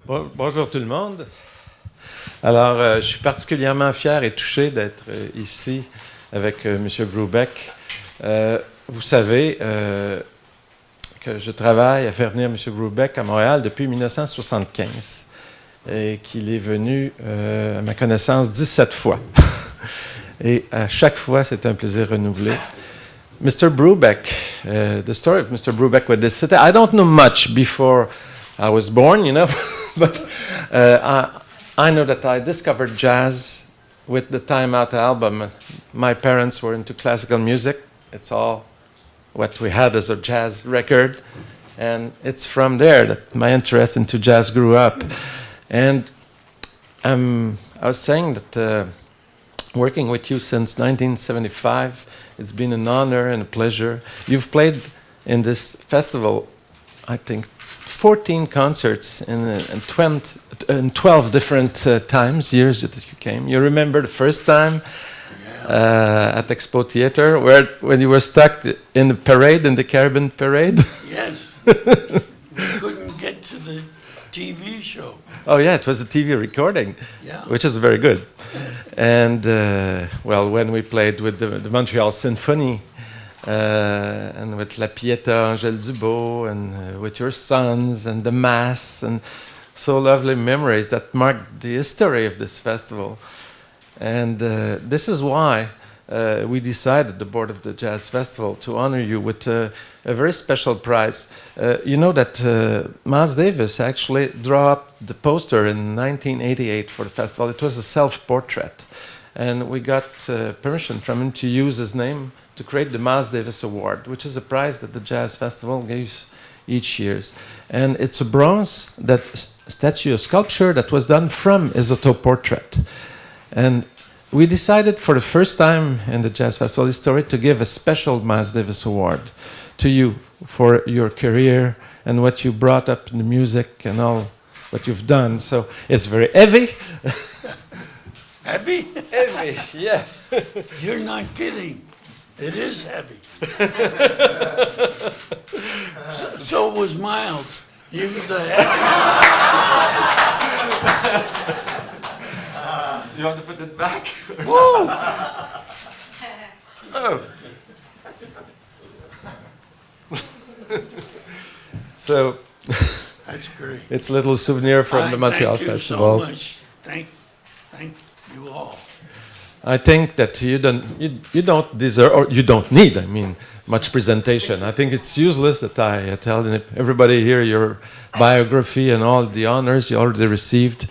Bonjour tout le monde. Alors, je suis particulièrement fier et touché d'être ici avec M. Brubeck. Vous savez que je travaille à faire venir M. Brubeck à Montréal depuis 1975 et qu'il est venu, à ma connaissance, 17 fois. Et à chaque fois, c'est un plaisir renouvelé. Mr. Brubeck, the story of Mr. Brubeck with this city, I don't know much before I was born, you know, but I know that I discovered jazz with the Time Out album. My parents were into classical music. It's all what we had as a jazz record. And it's from there that my interest into jazz grew up. And I was saying that working with you since 1975, it's been an honor and a pleasure. You've played in this festival, I think, 14 concerts in 12 different years that you came. You remember the first time at Expo Theater when you were stuck in the parade, in the Caribbean parade? Yes. We couldn't get to the TV show. Oh yeah, it was a TV recording, Yeah. which is very good. And well, when we played with the Montreal Symphony, and with La Pietà, Angèle Dubois, and with your sons, and the Mass, and so lovely memories that marked the history of this festival. And this is why we decided, the board of the Jazz Festival, to honor you with a very special prize. You know that Miles Davis actually drew up the poster in 1988 for the festival. It was a self-portrait. And we got permission from him to use his name to create the Miles Davis Award, which is a prize that the Jazz Festival gives each year. And it's a bronze statue, a sculpture that was done from his auto-portrait. And we decided for the first time in the Jazz Festival history to give a special Miles Davis Award to you for your career and what you brought up in the music and all what you've done. So it's very heavy. Heavy? Heavy, yeah. You're not kidding. It is heavy. so was Miles. He was a heavy. You want to put it back? Woo! Oh. So That's great. it's a little souvenir from the Montreal Festival. Thank you so much. Thank you all. I think that you don't deserve, or you don't need, I mean, much presentation. I think it's useless that I tell everybody here your biography and all the honors you already received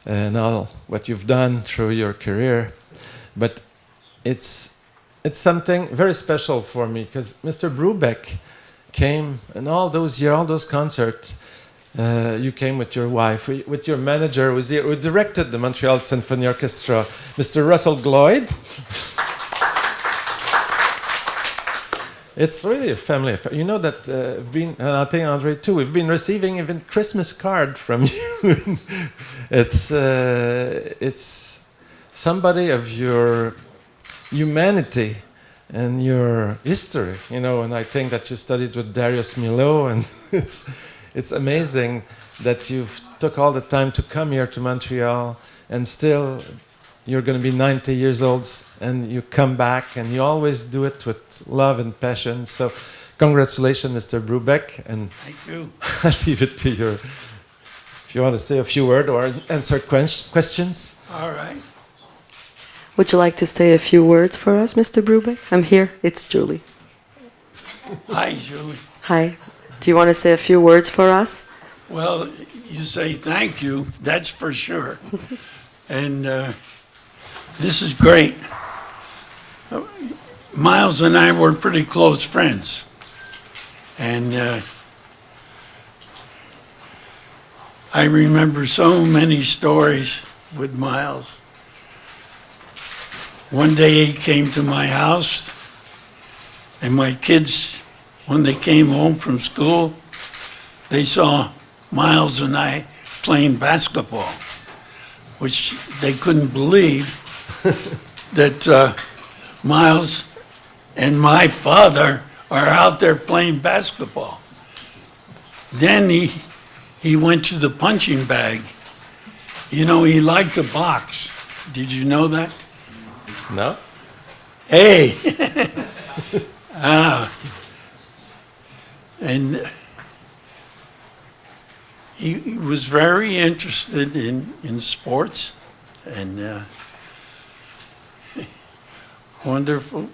and all what you've done through your career. But it's something very special for me because Mr. Brubeck came, and all those years, all those concerts, you came with your wife, with your manager, who directed the Montreal Symphony Orchestra, Mr. Russell Gloyd. It's really a family affair. You know that, and I think Andre too, we've been receiving even Christmas card from you. It's somebody of your humanity and your history, you know, and I think that you studied with Darius Milhaud, and it's amazing that you've took all the time to come here to Montreal, and still you're going to be 90 years old, and you come back, and you always do it with love and passion. So congratulations, Mr. Brubeck, and Thank you. I'll leave it to you if you want to say a few words or answer questions. All right. Would you like to say a few words for us, Mr. Brubeck? I'm here. It's Julie. Hi, Julie. Hi. Do you want to say a few words for us? Well, you say thank you, that's for sure. And this is great. Miles and I were pretty close friends. And I remember so many stories with Miles. One day he came to my house, and my kids, when they came home from school, they saw Miles and I playing basketball, which they couldn't believe that Miles and my father are out there playing basketball. Then he he went to the punching bag. You know, he liked to box. Did you know that? No? Hey! And he was very interested in sports and wonderful.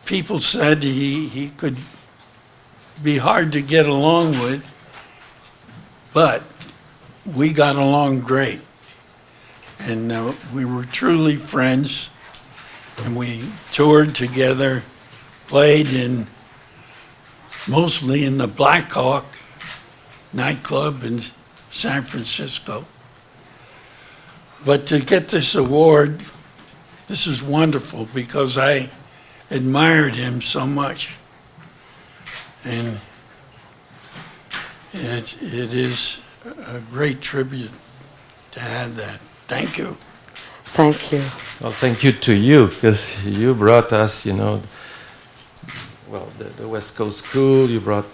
People said he could be hard to get along with, but we got along great. And we were truly friends, and we toured together, played mostly in the Black Hawk nightclub in San Francisco. But to get this award, this is wonderful because I admired him so much. And it is a great tribute to have that. Thank you. Thank you. Well, thank you to you, because you brought us, you know, well, the West Coast School. You brought,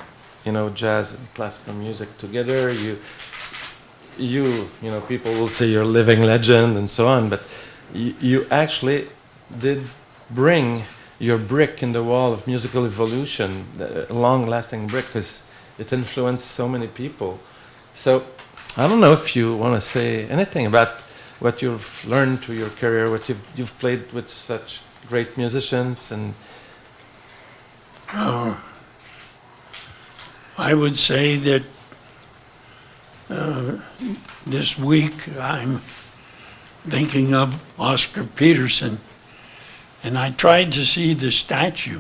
you know, jazz and classical music together. You know, people will say you're a living legend and so on, but you actually did bring your brick in the wall of musical evolution, a long-lasting brick, because it influenced so many people. So I don't know if you want to say anything about what you've learned through your career, what you've played with such great musicians, and I would say that this week I'm thinking of Oscar Peterson, and I tried to see the statue,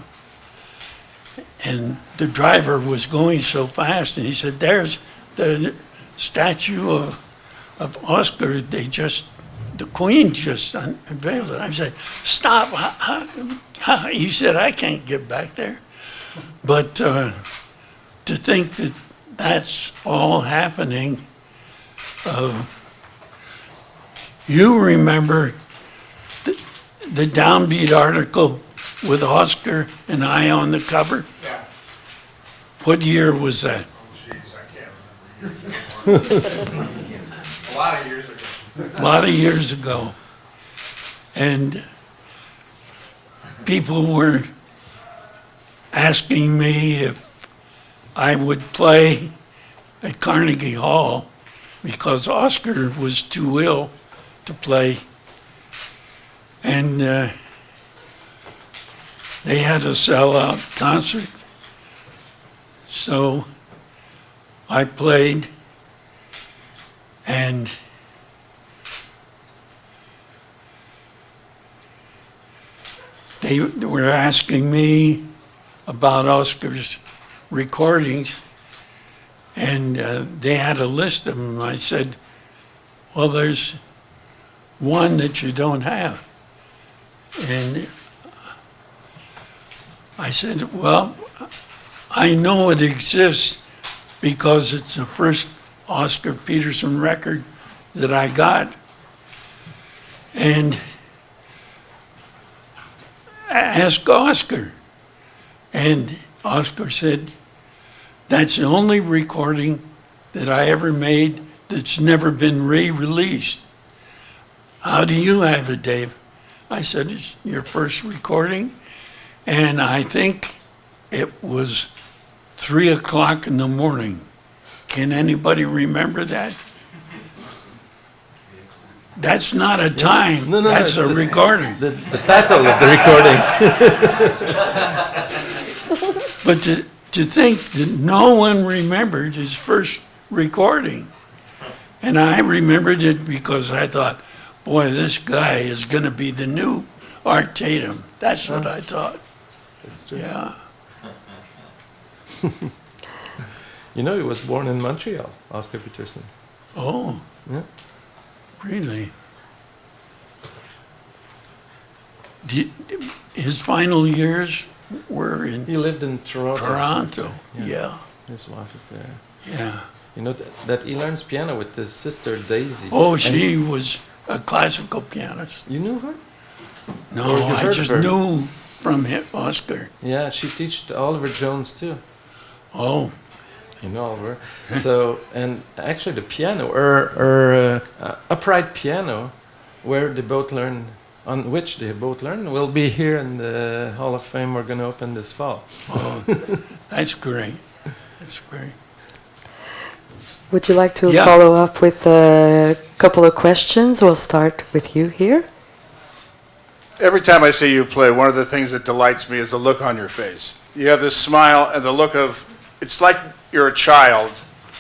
and the driver was going so fast, and he said, "There's the statue of Oscar. The Queen just unveiled it." I said, "Stop!" He said, "I can't get back there." But to think that that's all happening, you remember the Downbeat article with Oscar and I on the cover? Yeah. What year was that? Oh, jeez, I can't remember. A lot of years ago. A lot of years ago. And people were asking me if I would play at Carnegie Hall because Oscar was too ill to play. And they had a sellout concert. So I played, and they were asking me about Oscar's recordings, and they had a list of them. I said, "Well, there's one that you don't have." And I said, "Well, I know it exists because it's the first Oscar Peterson record that I got." And ask Oscar. And Oscar said, "That's the only recording that I ever made that's never been re-released. How do you have it, Dave?" I said, "It's your first recording." And I think it was 3 o'clock in the morning. Can anybody remember that? That's not a time. No, That's a recording. the title of the recording. But to think that no one remembered his first recording. And I remembered it because I thought, boy, this guy is going to be the new Art Tatum. That's what I thought. That's true. Yeah. You know, he was born in Montreal, Oscar Peterson. Oh, Yeah. really? His final years were in He lived in Toronto. Toronto. Yeah. His wife is there. Yeah. You know that he learns piano with his sister Daisy. Oh, And she was a classical pianist. you knew her? No, Or you I heard just of her? knew from Oscar. Yeah, she taught Oliver Jones too. Oh, over. So, and actually the piano, or upright piano, where they both learn, on which they both learn, will be here in the Hall of Fame we're going to open this fall. Oh, that's great. That's great. Would you like to Yeah. follow up with a couple of questions? We'll start with you here. Every time I see you play, one of the things that delights me is the look on your face. You have this smile and the look of, it's like you're a child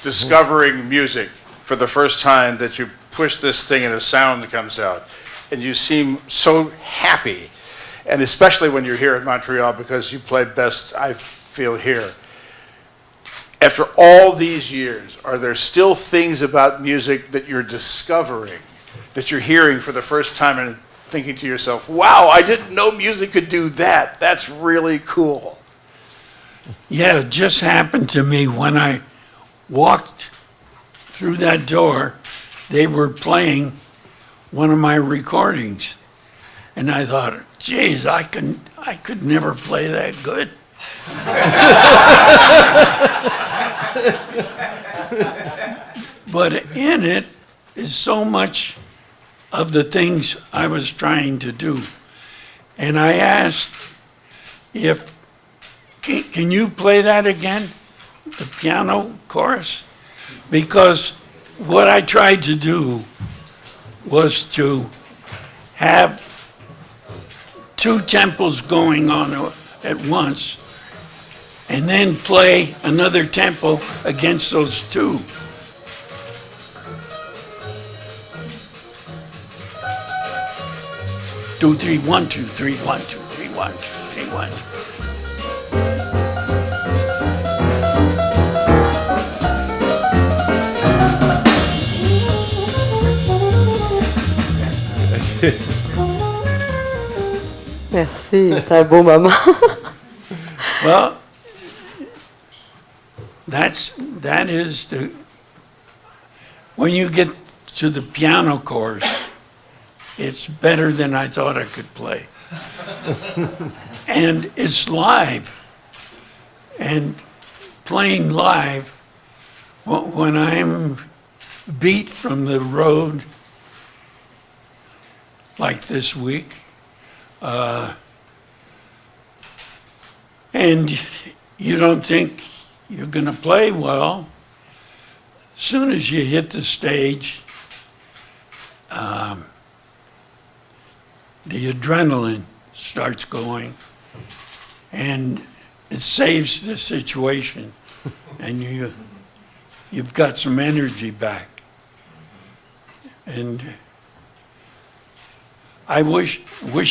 discovering music for the first time, that you push this thing and a sound comes out. And you seem so happy. And especially when you're here at Montreal, because you play best, I feel, here. After all these years, are there still things about music that you're discovering, that you're hearing for the first time and thinking to yourself, wow, I didn't know music could do that. That's really cool. Yeah, it just happened to me when I walked through that door. They were playing one of my recordings, and I thought, geez, I could never play that good. But in it is so much of the things I was trying to do. And I asked if, can you play that again, the piano chorus? Because what I tried to do was to have two tempos going on at once, and then play another tempo against those two. Two, three, 1, 2, 3, 1, 2, 3, 1, 2, 3, 1. Merci, c'est un beau moment. Well, that is the, when you get to the piano course, it's better than I thought I could play. And it's live. And playing live, when I'm beat from the road, like this week, and you don't think you're going to play well, as soon as you hit the stage, the adrenaline starts going, and it saves the situation, and you've got some energy back. And I wish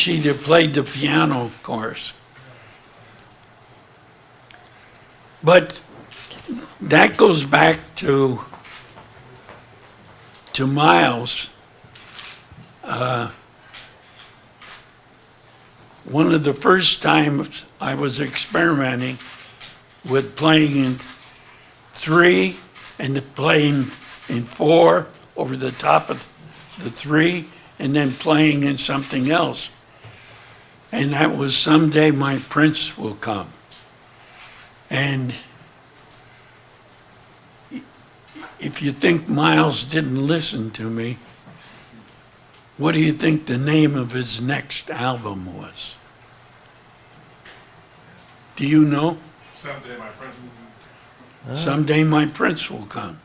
he'd have played the piano course. But that goes back to Miles. One of the first times I was experimenting with playing in 3 and playing in 4 over the top of the 3, and then playing in something else. And that was Someday My Prince Will Come. And if you think Miles didn't listen to me, what do you think the name of his next album was? Do you know? Someday my friends will Someday My Prince Will Come.